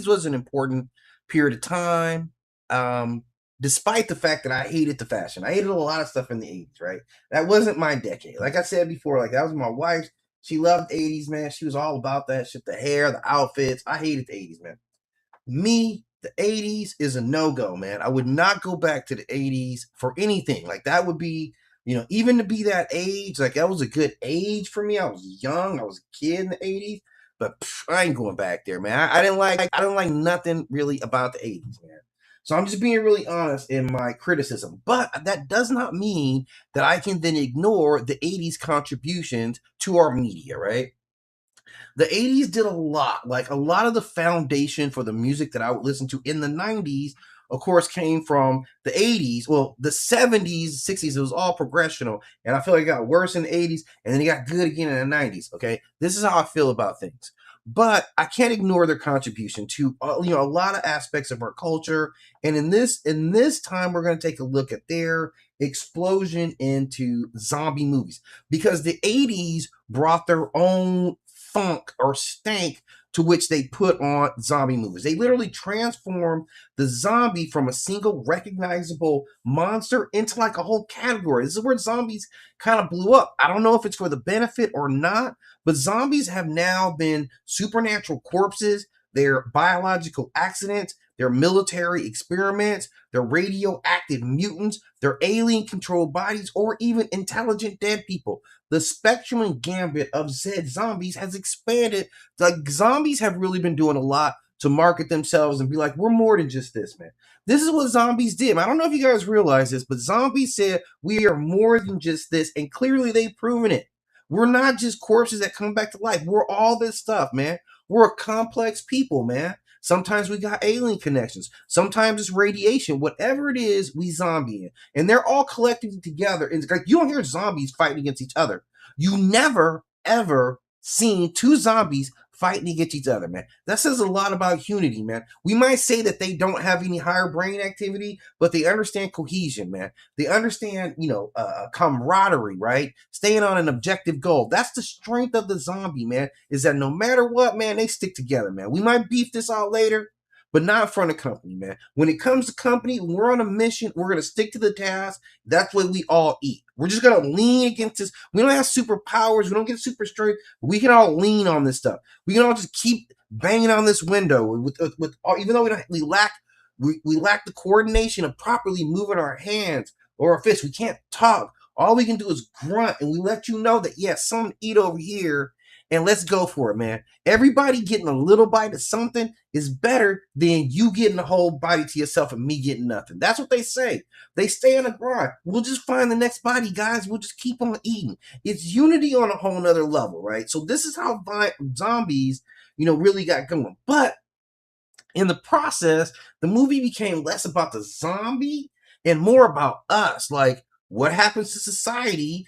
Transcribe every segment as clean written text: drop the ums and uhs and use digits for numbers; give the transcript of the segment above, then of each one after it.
was an important period of time. Despite the fact that I hated the fashion, I hated a lot of stuff in the 80s, right? That wasn't my decade. Like I said before, like that was my wife. She loved 80s, man. She was all about that shit, the hair, the outfits. I hated the 80s, man. Me, the 80s is a no-go, man. I would not go back to the 80s for anything. Like that would be, even to be that age, like that was a good age for me. I was young, I was a kid in the 80s, but I ain't going back there, man. I didn't like nothing really about the 80s, man. So I'm just being really honest in my criticism. But that does not mean that I can then ignore the 80s contributions to our media, right? The 80s did a lot. Like a lot of the foundation for the music that I would listen to in the 90s, of course, came from the 80s. Well, the 70s, 60s, it was all progressional. And I feel like it got worse in the 80s and then it got good again in the 90s. Okay. This is how I feel about things. But I can't ignore their contribution to a lot of aspects of our culture. And in this time, we're going to take a look at their explosion into zombie movies because the 80s brought their own funk or stank to which they put on zombie movies. They literally transformed the zombie from a single recognizable monster into like a whole category. This is where zombies kind of blew up. I don't know if it's for the benefit or not, but zombies have now been supernatural corpses, they're biological accidents, they're military experiments, they're radioactive mutants, they're alien controlled bodies, or even intelligent dead people. The spectrum and gambit of said zombies has expanded. Like zombies have really been doing a lot to market themselves and be like, we're more than just this, man. This is what zombies did. I don't know if you guys realize this, but zombies said we are more than just this, and clearly they've proven it. We're not just corpses that come back to life. We're all this stuff, man. We're a complex people, man. Sometimes we got alien connections. Sometimes it's radiation. Whatever it is, we zombie in. And they're all collectively together. And it's like you don't hear zombies fighting against each other. You never, ever seen two zombies fighting against each other, man. That says a lot about unity, man. We might say that they don't have any higher brain activity, but they understand cohesion, man. They understand, camaraderie, right? Staying on an objective goal. That's the strength of the zombie, man, is that no matter what, man, they stick together, man. We might beef this out later, but not in front of company, man. When it comes to company, we're on a mission. We're going to stick to the task. That's what we all eat. We're just going to lean against this. We don't have superpowers. We don't get super strength. We can all lean on this stuff. We can all just keep banging on this window with even though we lack the coordination of properly moving our hands or our fists. We can't talk. All we can do is grunt, and we let you know that, yes, something to eat over here, and let's go for it, man. Everybody getting a little bite of something is better than you getting a whole body to yourself and me getting nothing. That's what they say. They stay on the grind. We'll just find the next body, guys. We'll just keep on eating. It's unity on a whole nother level, right? So this is how zombies, really got going. But in the process, the movie became less about the zombie and more about us. Like, what happens to society,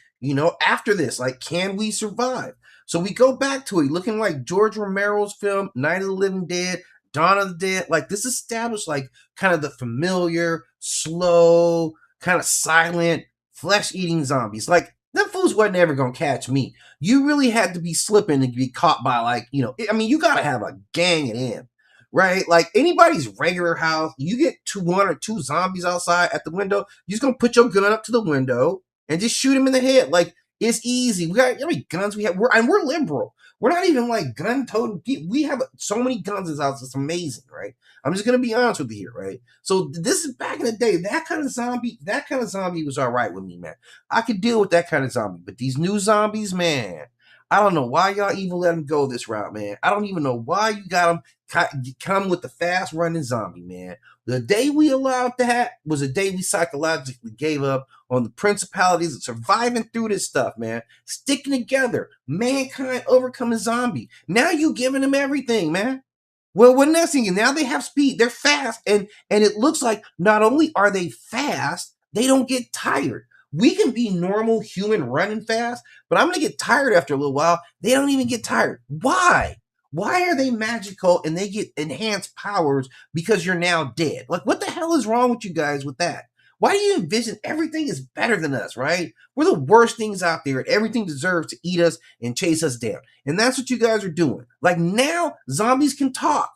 after this? Like, can we survive? So we go back to it, looking like George Romero's film, Night of the Living Dead, Dawn of the Dead. Like, this established, like, kind of the familiar, slow, kind of silent, flesh-eating zombies. Like, them fools wasn't ever going to catch me. You really had to be slipping to be caught by, like, you got to have a gang in, right? Like anybody's regular house, you get one or two zombies outside at the window, you're just gonna put your gun up to the window and just shoot him in the head. Like it's easy. We got how many guns we have. We're liberal. We're not even like gun-toting people. We have so many guns in this house. It's amazing, right? I'm just gonna be honest with you here, right? So this is back in the day. That kind of zombie was all right with me, man. I could deal with that kind of zombie, but these new zombies, man. I don't know why y'all even let them go this route, man. I don't even know why you got them come with the fast running zombie, man. The day we allowed that was the day we psychologically gave up on the principalities of surviving through this stuff, man. Sticking together, mankind overcoming zombie. Now you giving them everything, man. Well, what next thing? Now they have speed. They're fast, and it looks like not only are they fast, they don't get tired. We can be normal human running fast, but I'm gonna get tired after a little while. They don't even get tired. Why? Why are they magical and they get enhanced powers because you're now dead? Like, what the hell is wrong with you guys with that? Why do you envision everything is better than us, right? We're the worst things out there and everything deserves to eat us and chase us down. And that's what you guys are doing. Like now, zombies can talk.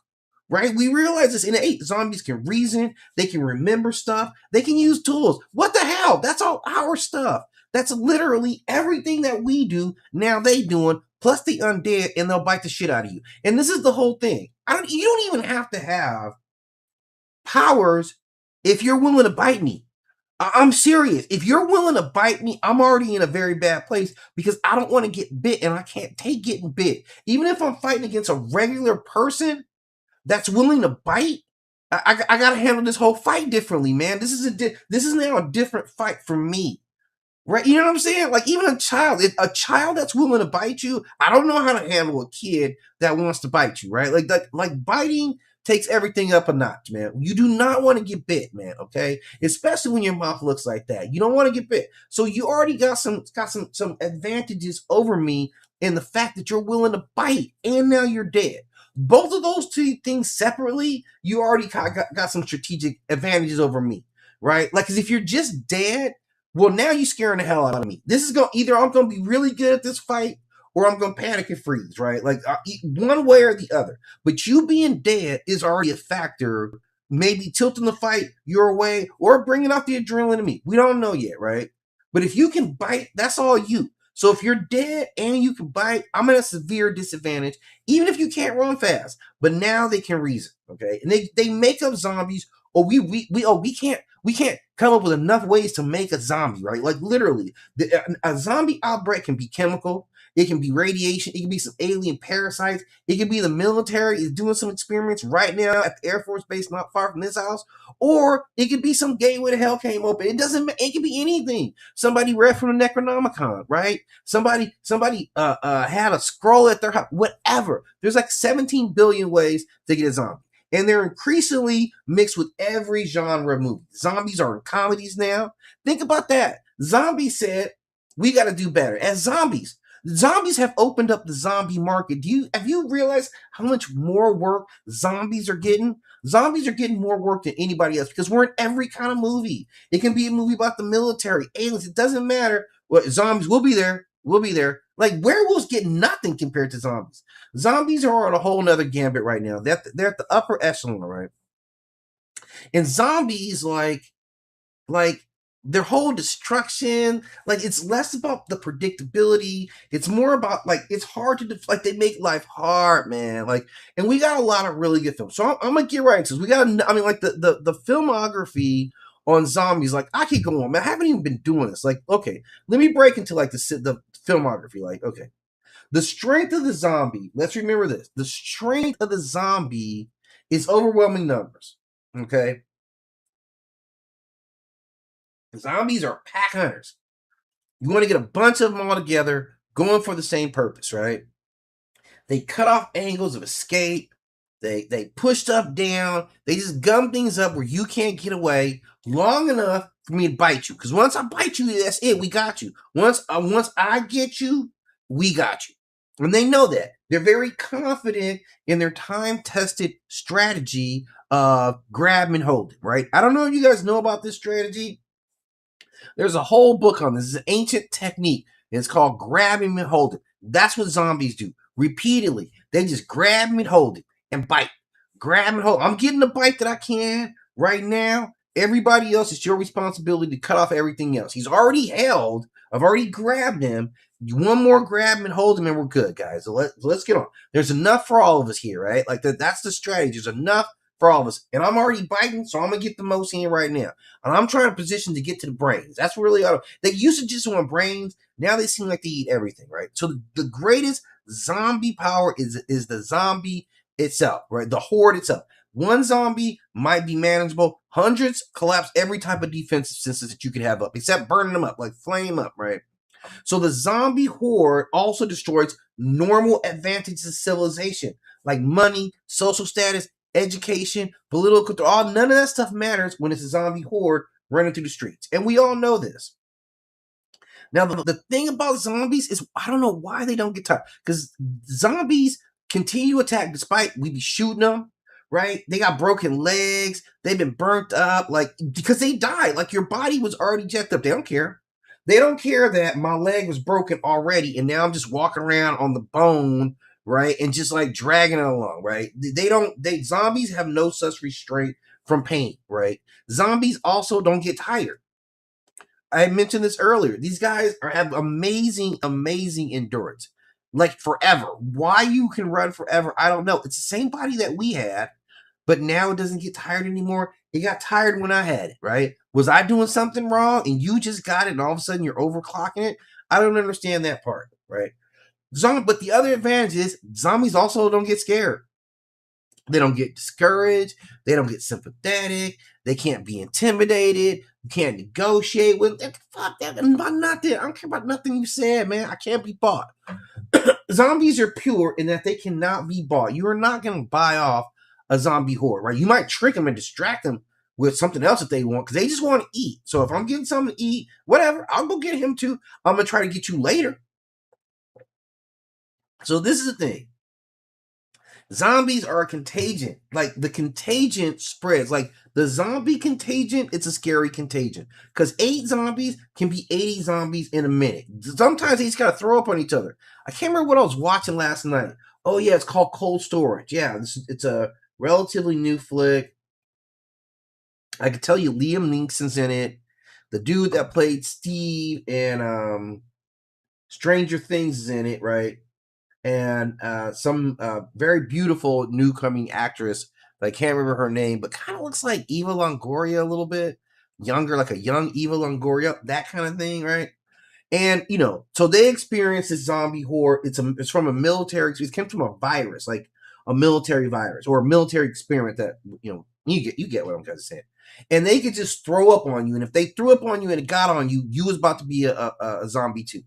right? We realize this in the 8. Zombies can reason, they can remember stuff, they can use tools. What the hell? That's all our stuff. That's literally everything that we do. Now they doing, plus the undead, and they'll bite the shit out of you. And this is the whole thing. You don't even have to have powers if you're willing to bite me. I'm serious. If you're willing to bite me, I'm already in a very bad place because I don't want to get bit and I can't take getting bit. Even if I'm fighting against a regular person that's willing to bite, I got to handle this whole fight differently, man. This is now a different fight for me. Right? You know what I'm saying? Like even a child that's willing to bite you, I don't know how to handle a kid that wants to bite you, right? Like biting takes everything up a notch, man. You do not want to get bit, man, okay? Especially when your mouth looks like that. You don't want to get bit. So you already got some advantages over me in the fact that you're willing to bite and now you're dead. Both of those two things separately, you already got some strategic advantages over me, right? Like, cause if you're just dead, well, now you're scaring the hell out of me. This is going either I'm going to be really good at this fight or I'm going to panic and freeze, right? Like one way or the other. But you being dead is already a factor, maybe tilting the fight your way or bringing out the adrenaline in me. We don't know yet, right? But if you can bite, that's all you. So if you're dead and you can bite, I'm at a severe disadvantage, even if you can't run fast. But now they can reason, okay? And they make up zombies, or we can't come up with enough ways to make a zombie, right? Like literally, a zombie outbreak can be chemical, it can be radiation, it can be some alien parasites, it can be the military is doing some experiments right now at the Air Force Base not far from this house, or it could be some gateway to hell came open. It can be anything. Somebody read from the Necronomicon, right? Somebody had a scroll at their house, whatever. There's like 17 billion ways to get a zombie. And they're increasingly mixed with every genre of movie. Zombies are in comedies now. Think about that. Zombies said, we got to do better. As zombies have opened up the zombie market. Have you realized how much more work zombies are getting? Zombies are getting more work than anybody else because we're in every kind of movie. It can be a movie about the military, aliens. It doesn't matter. What zombies will be there. We'll be there. Like werewolves get nothing compared to zombies. Zombies are on a whole nother gambit right now. They're at the upper echelon, right? And zombies, like their whole destruction, like it's less about the predictability. It's more about like it's hard to like they make life hard, man. Like, and we got a lot of really good films. So I'm gonna get right into this. We got, I mean, like the filmography on zombies. Like I could go on, man. I haven't even been doing this. Like, okay, let me break into like the filmography. Like, okay. The strength of the zombie, let's remember this. The strength of the zombie is overwhelming numbers. Okay? Zombies are pack hunters. You want to get a bunch of them all together, going for the same purpose, right? They cut off angles of escape. They push stuff down. They just gum things up where you can't get away long enough for me to bite you. Because once I bite you, that's it. We got you. Once I get you, we got you. And they know that. They're very confident in their time-tested strategy of grab and hold it, right? I don't know if you guys know about this strategy. There's a whole book on this. It's an ancient technique. And it's called grabbing and holding. That's what zombies do. Repeatedly. They just grab and hold it and bite. Grab and hold. I'm getting the bite that I can right now. Everybody else, it's your responsibility to cut off everything else. He's already held. I've already grabbed him. One more grab him and hold him, and we're good, guys. So let's get on. There's enough for all of us here, right? Like that's the strategy. There's enough for all of us. And I'm already biting, so I'm going to get the most in right now. And I'm trying to position to get to the brains. That's really all. They used to just want brains. Now they seem like they eat everything, right? So the greatest zombie power is the zombie itself, right? The horde itself. One zombie might be manageable. Hundreds collapse every type of defensive system that you could have up, except burning them up, like flame up, right? So the zombie horde also destroys normal advantages of civilization, like money, social status, education, political control. None of that stuff matters when it's a zombie horde running through the streets. And we all know this. Now, the thing about zombies is I don't know why they don't get tired. Because zombies continue to attack despite we be shooting them, right? They got broken legs. They've been burnt up, like, because they died. Like, your body was already jacked up. They don't care. They don't care that my leg was broken already, and now I'm just walking around on the bone, right? And just like dragging it along, right? Zombies have no such restraint from pain, right? Zombies also don't get tired. I mentioned this earlier. These guys have amazing endurance, like forever. Why you can run forever, I don't know. It's the same body that we had, but now it doesn't get tired anymore. It got tired when I had it, right? Was I doing something wrong and you just got it and all of a sudden you're overclocking it? I don't understand that part, right? But the other advantage is zombies also don't get scared. They don't get discouraged. They don't get sympathetic. They can't be intimidated. You can't negotiate with them. Fuck that. About nothing. I don't care about nothing you said, man. I can't be bought. Zombies are pure in that they cannot be bought. You are not going to buy off a zombie horde, right? You might trick them and distract them with something else if they want, because they just want to eat. So if I'm getting something to eat, whatever, I'll go get him too. I'm going to try to get you later. So this is the thing. Zombies are a contagion. Like the contagion spreads. Like the zombie contagion, it's a scary contagion. Because 8 zombies can be 80 zombies in a minute. Sometimes they just gotta throw up on each other. I can't remember what I was watching last night. Oh yeah, it's called Cold Storage. Yeah, it's a relatively new flick. I can tell you Liam Neeson's in it. The dude that played Steve and Stranger Things is in it, right? And some very beautiful new coming actress. I can't remember her name, but kind of looks like Eva Longoria a little bit younger, like a young Eva Longoria, that kind of thing, right? And so they experience this zombie horde. It's from a military. It came from a virus, like a military virus or a military experiment that you get what I'm kind of saying. And they could just throw up on you, and if they threw up on you and it got on you, you was about to be a zombie too.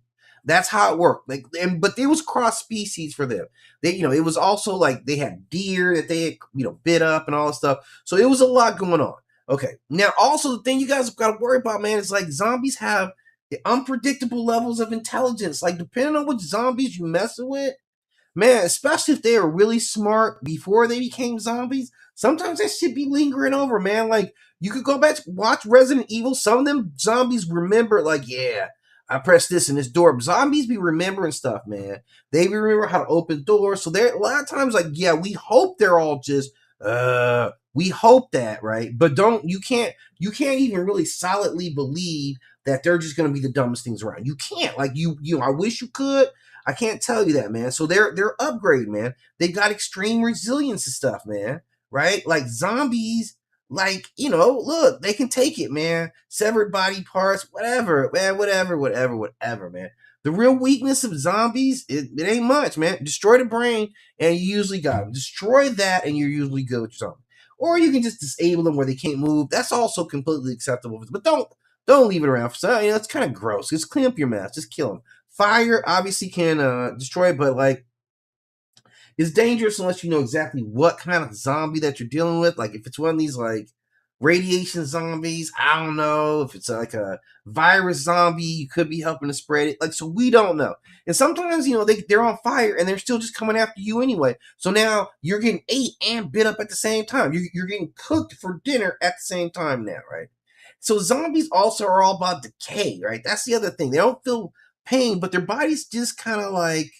That's how it worked. But it was cross species for them. It was also like they had deer that they had, bit up and all this stuff. So it was a lot going on. Okay. Now, also the thing you guys got to worry about, man, is like zombies have the unpredictable levels of intelligence. Like depending on which zombies you messing with, man, especially if they were really smart before they became zombies, sometimes that shit be lingering over, man. Like you could go back to watch Resident Evil. Some of them zombies remember, like, yeah, I pressed this in this door. Zombies be remembering stuff, man. They remember how to open doors. So they're a lot of times like, yeah, we hope they're all just we hope that, right? But you can't even really solidly believe that they're just gonna be the dumbest things around. You can't. Like I wish you could. I can't tell you that, man. So they're upgraded, man. They got extreme resilience and stuff, man. Right? Like zombies, like, look, they can take it, man. Severed body parts, whatever, man, whatever, man. The real weakness of zombies, it ain't much, man. Destroy the brain, and you usually got them. Destroy that, and you're usually good with your zombie. Or you can just disable them where they can't move. That's also completely acceptable. But don't leave it around. So, it's kind of gross. Just clean up your mess. Just kill them. Fire obviously can destroy, but like it's dangerous unless you know exactly what kind of zombie that you're dealing with. Like if it's one of these like radiation zombies, I don't know. If it's like a virus zombie, you could be helping to spread it. Like, so we don't know. And sometimes, they're on fire and they're still just coming after you anyway. So now you're getting ate and bit up at the same time. You're getting cooked for dinner at the same time now, right? So zombies also are all about decay, right? That's the other thing. They don't feel pain, but their bodies just kind of like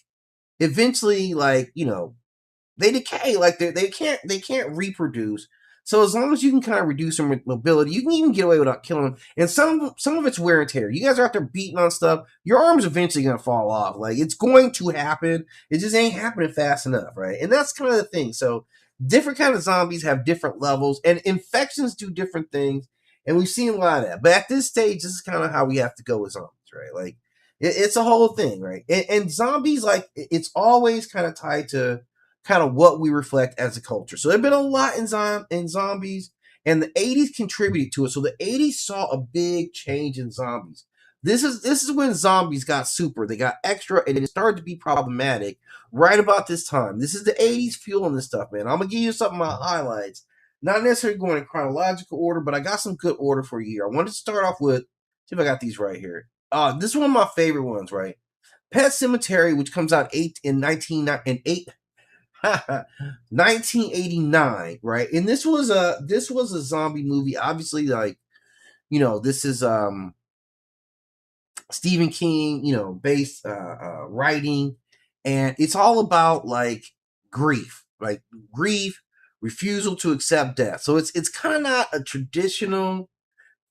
eventually, like, they decay. Like they can't reproduce. So as long as you can kind of reduce their mobility, you can even get away without killing them. And some of it's wear and tear. You guys are out there beating on stuff. Your arm's eventually gonna fall off. Like it's going to happen. It just ain't happening fast enough, right? And that's kind of the thing. So different kind of zombies have different levels, and infections do different things. And we've seen a lot of that. But at this stage, this is kind of how we have to go with zombies, right? Like it's a whole thing, right? And zombies, like it's always kind of tied to kind of what we reflect as a culture. So there's been a lot in zombies, and the 80's contributed to it. So the 80's saw a big change in zombies. This is when zombies got super. They got extra, and it started to be problematic right about this time. This is the 80's fueling this stuff, man. I'm gonna give you some of my highlights. Not necessarily going in chronological order, but I got some good order for you here. I wanted to start off with, see if I got these right here. This is one of my favorite ones, right? Pet Sematary, which comes out 1989, right? And this was a zombie movie. Obviously, like, this is Stephen King, based writing. and it's all about like grief, like grief, refusal to accept death. So it's kind of not a traditional,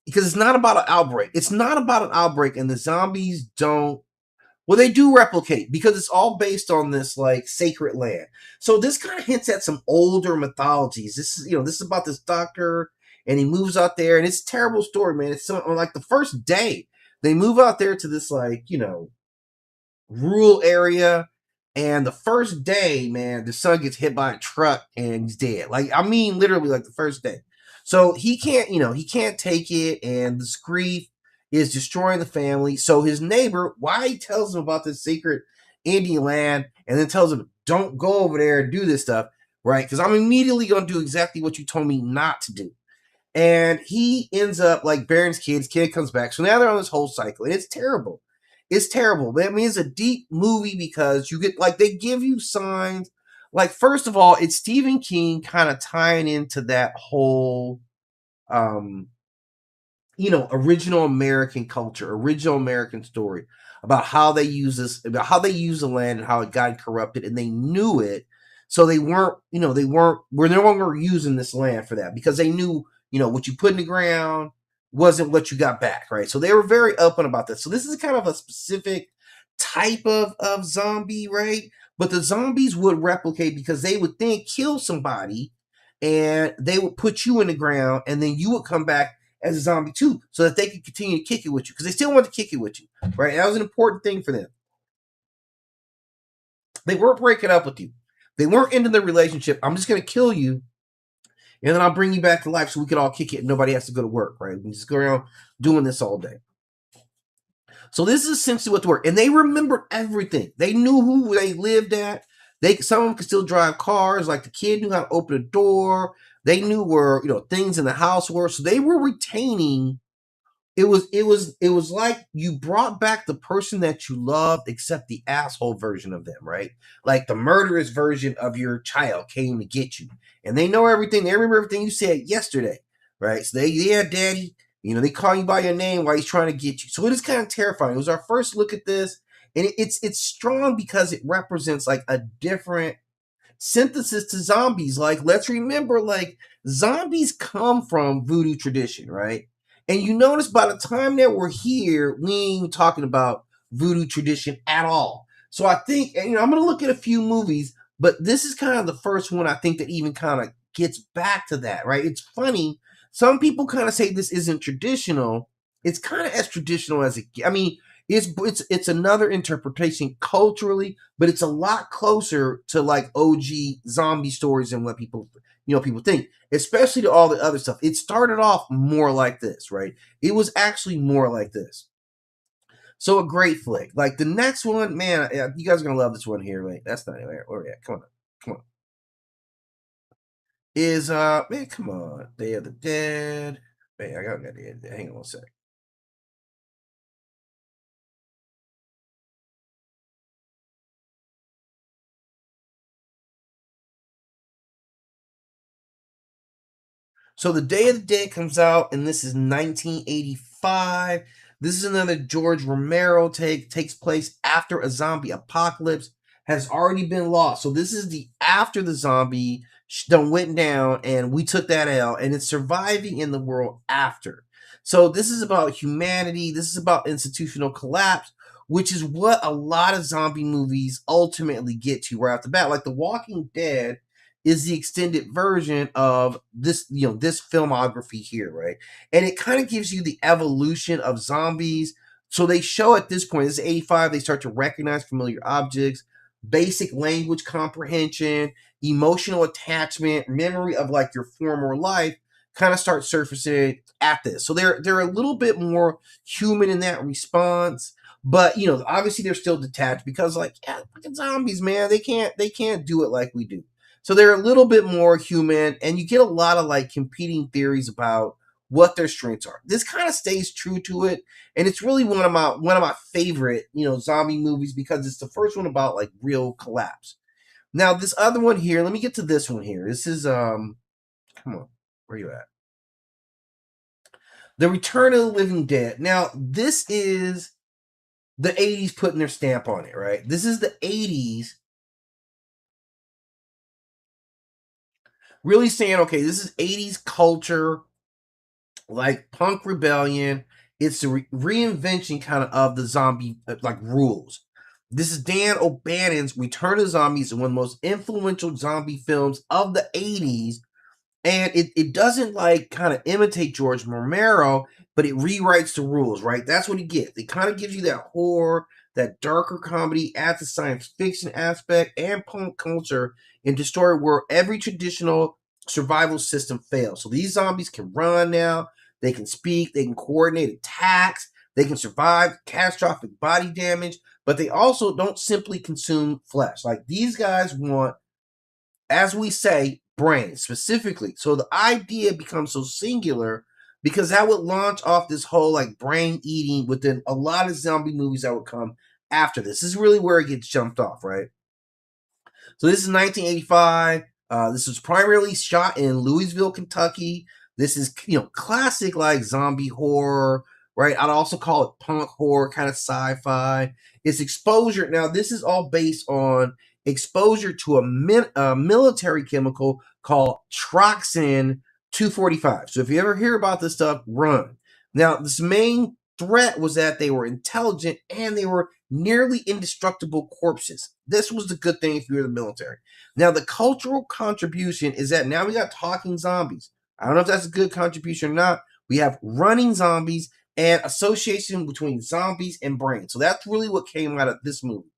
because it's not about an outbreak. It's not about an outbreak, and the zombies don't. Well, they do replicate because it's all based on this like sacred land. So this kind of hints at some older mythologies. This is this is about this doctor, and he moves out there, and it's a terrible story, man. It's on like the first day they move out there to this like rural area, and the first day, man, the son gets hit by a truck and he's dead. Like, I mean, literally, like the first day. So he can't, he can't take it, and this grief is destroying the family. So his neighbor, why he tells him about this secret Indian land, and then tells him, "Don't go over there and do this stuff," right? Because I'm immediately going to do exactly what you told me not to do. And he ends up like burying his kids. Kid comes back. So now they're on this whole cycle. And it's terrible. It's terrible. But I mean, it's a deep movie because you get like they give you signs. Like, first of all, it's Stephen King kind of tying into that whole um original American culture, original American story about how they use this, about how they use the land and how it got corrupted, and they knew it. So they weren't, we're no longer using this land for that because they knew, what you put in the ground wasn't what you got back, right? So they were very open about this. So this is kind of a specific type of zombie, right? But the zombies would replicate because they would then kill somebody and they would put you in the ground, and then you would come back as a zombie too, so that they could continue to kick it with you because they still want to kick it with you, right? And that was an important thing for them. They weren't breaking up with you. They weren't ending the relationship. I'm just going to kill you, and then I'll bring you back to life so we can all kick it and nobody has to go to work, right? We just go around doing this all day. So this is essentially what the work. And they remembered everything. They knew who they lived at. Some of them could still drive cars. Like the kid knew how to open a door. They knew where things in the house were. So they were retaining. It was like you brought back the person that you loved, except the asshole version of them, right? Like the murderous version of your child came to get you, and they know everything. They remember everything you said yesterday, right? So yeah, daddy, they call you by your name while he's trying to get you. So it is kind of terrifying. It was our first look at this, and it's strong because it represents like a different synthesis to zombies. Like, let's remember, like, zombies come from voodoo tradition, right? And you notice by the time that we're here, we ain't talking about voodoo tradition at all. So I think, and, I'm going to look at a few movies, but this is kind of the first one I think that even kind of gets back to that, right? It's funny. Some people kind of say this isn't traditional. It's kind of as traditional as it. I mean, it's another interpretation culturally, but it's a lot closer to like OG zombie stories than what people think, especially to all the other stuff. It started off more like this, right? It was actually more like this. So a great flick. Like the next one, man, you guys are gonna love this one here. Wait, that's not anywhere. Where we at? Come on, come on. Is man, come on, Day of the Dead. Man, I got Day of the Dead. Hang on one sec. So the Day of the Dead comes out, and this is 1985. This is another George Romero takes place after a zombie apocalypse has already been lost. So this is the after the zombie done went down, and we took that L, and it's surviving in the world after. So this is about humanity. This is about institutional collapse, which is what a lot of zombie movies ultimately get to right off the bat. Like The Walking Dead is the extended version of this, this filmography here, right? And it kind of gives you the evolution of zombies. So they show at this point, this is 85, they start to recognize familiar objects, basic language comprehension, emotional attachment, memory of like your former life kind of start surfacing at this. So they're a little bit more human in that response. But obviously they're still detached because like fucking zombies, man, they can't do it like we do. So they're a little bit more human, and you get a lot of like competing theories about what their strengths are. This kind of stays true to it, and it's really one of my favorite zombie movies because it's the first one about like real collapse. Now this other one here, let me get to this one here. This is come on, where you at? The Return of the Living Dead. Now this is the 80s putting their stamp on it, right? This is the 80s really saying, okay, this is 80s culture, like punk rebellion. It's the reinvention kind of the zombie like rules. This is Dan O'Bannon's Return of Zombies, one of the most influential zombie films of the 80s, and it doesn't like kind of imitate George Romero, but it rewrites the rules, right? That's what it gets. It kind of gives you that horror, that darker comedy, adds the science fiction aspect and punk culture into a story where every traditional survival system fails. So these zombies can run now, they can speak, they can coordinate attacks, they can survive catastrophic body damage, but they also don't simply consume flesh. Like these guys want, as we say, brain specifically. So the idea becomes so singular because that would launch off this whole like brain eating within a lot of zombie movies that would come after this. This is really where it gets jumped off, right? So this is 1985. This was primarily shot in Louisville, Kentucky. This is classic like zombie horror, right? I'd also call it punk horror, kind of sci-fi. It's exposure. Now this is all based on exposure to a military chemical called Troxin 245. So if you ever hear about this stuff, run. Now this main threat was that they were intelligent and they were nearly indestructible corpses. This was the good thing if you were the military. Now, the cultural contribution is that now we got talking zombies. I don't know if that's a good contribution or not. We have running zombies and association between zombies and brains. So that's really what came out of this movie.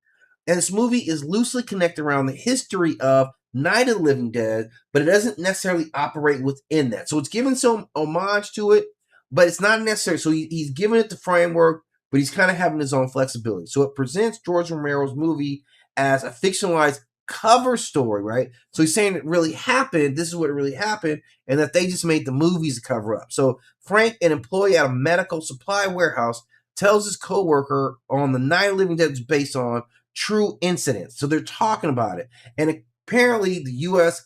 And this movie is loosely connected around the history of Night of the Living Dead, but it doesn't necessarily operate within that. So it's giving some homage to it, but it's not necessary. So he's giving it the framework, but he's kind of having his own flexibility. So it presents George Romero's movie as a fictionalized cover story, right? So he's saying it really happened. This is what really happened, and that they just made the movies to cover up. So Frank, an employee at a medical supply warehouse, tells his coworker on the Night of the Living Dead is based on true incidents. So they're talking about it. And apparently the US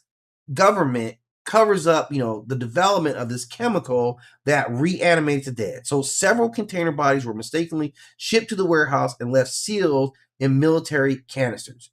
government covers up, the development of this chemical that reanimates the dead. So several container bodies were mistakenly shipped to the warehouse and left sealed in military canisters.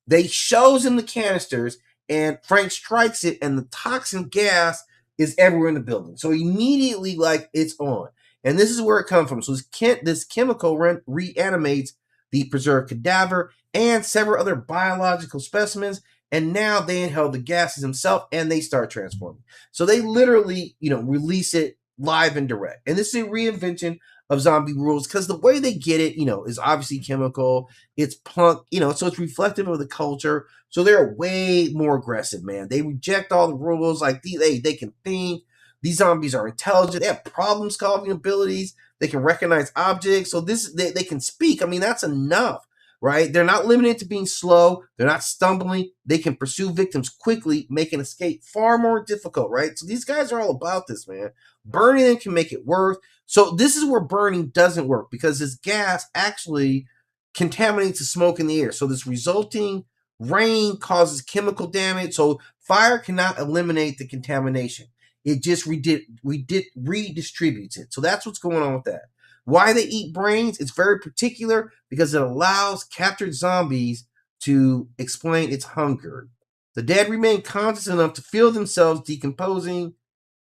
They shows him the canisters and Frank strikes it and the toxin gas is everywhere in the building. So immediately like it's on. And this is where it comes from. So this chemical reanimates the preserved cadaver and several other biological specimens, and now they inhale the gases themselves and they start transforming. So they literally, release it live and direct. And this is a reinvention of zombie rules because the way they get it, is obviously chemical. It's punk, so it's reflective of the culture. So they're way more aggressive, man. They reject all the rules. Like they can think. These zombies are intelligent. They have problem solving abilities. They can recognize objects. So they can speak. I mean, that's enough, right? They're not limited to being slow. They're not stumbling. They can pursue victims quickly, making escape far more difficult, right? So these guys are all about this, man. Burning them can make it worse. So this is where burning doesn't work because this gas actually contaminates the smoke in the air. So this resulting rain causes chemical damage. So fire cannot eliminate the contamination. It just redistributes it. So that's what's going on with that. Why they eat brains? It's very particular because it allows captured zombies to explain its hunger. The dead remain conscious enough to feel themselves decomposing.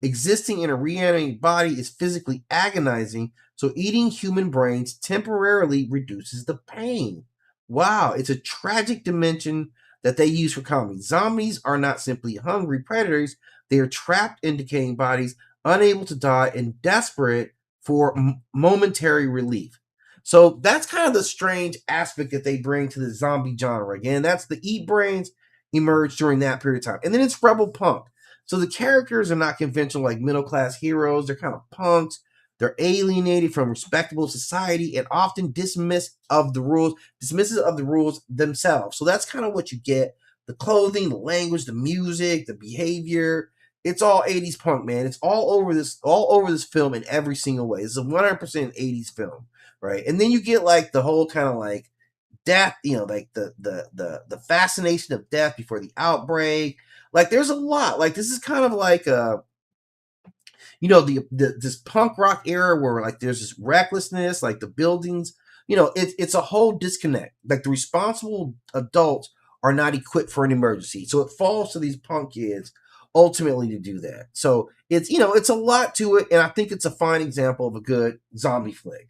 Existing in a reanimated body is physically agonizing, so eating human brains temporarily reduces the pain. Wow, it's a tragic dimension that they use for comedy. Zombies are not simply hungry predators, they are trapped in decaying bodies, unable to die, and desperate for momentary relief. So that's kind of the strange aspect that they bring to the zombie genre. Again, that's the eat brains emerged during that period of time. And then it's rebel punk. So the characters are not conventional like middle class heroes. They're kind of punks. They're alienated from respectable society and often dismissive of the rules themselves. So that's kind of what you get. The clothing, the language, the music, the behavior. It's all 80s punk, man. It's all over this film in every single way. It's a 100% 80s film, right? And then you get like the whole kind of like death, like the fascination of death before the outbreak. Like there's a lot. Like this is kind of like this punk rock era where like there's this recklessness, like the buildings it's a whole disconnect. Like the responsible adults are not equipped for an emergency, so it falls to these punk kids ultimately to do that. So it's a lot to it, and I think it's a fine example of a good zombie flick.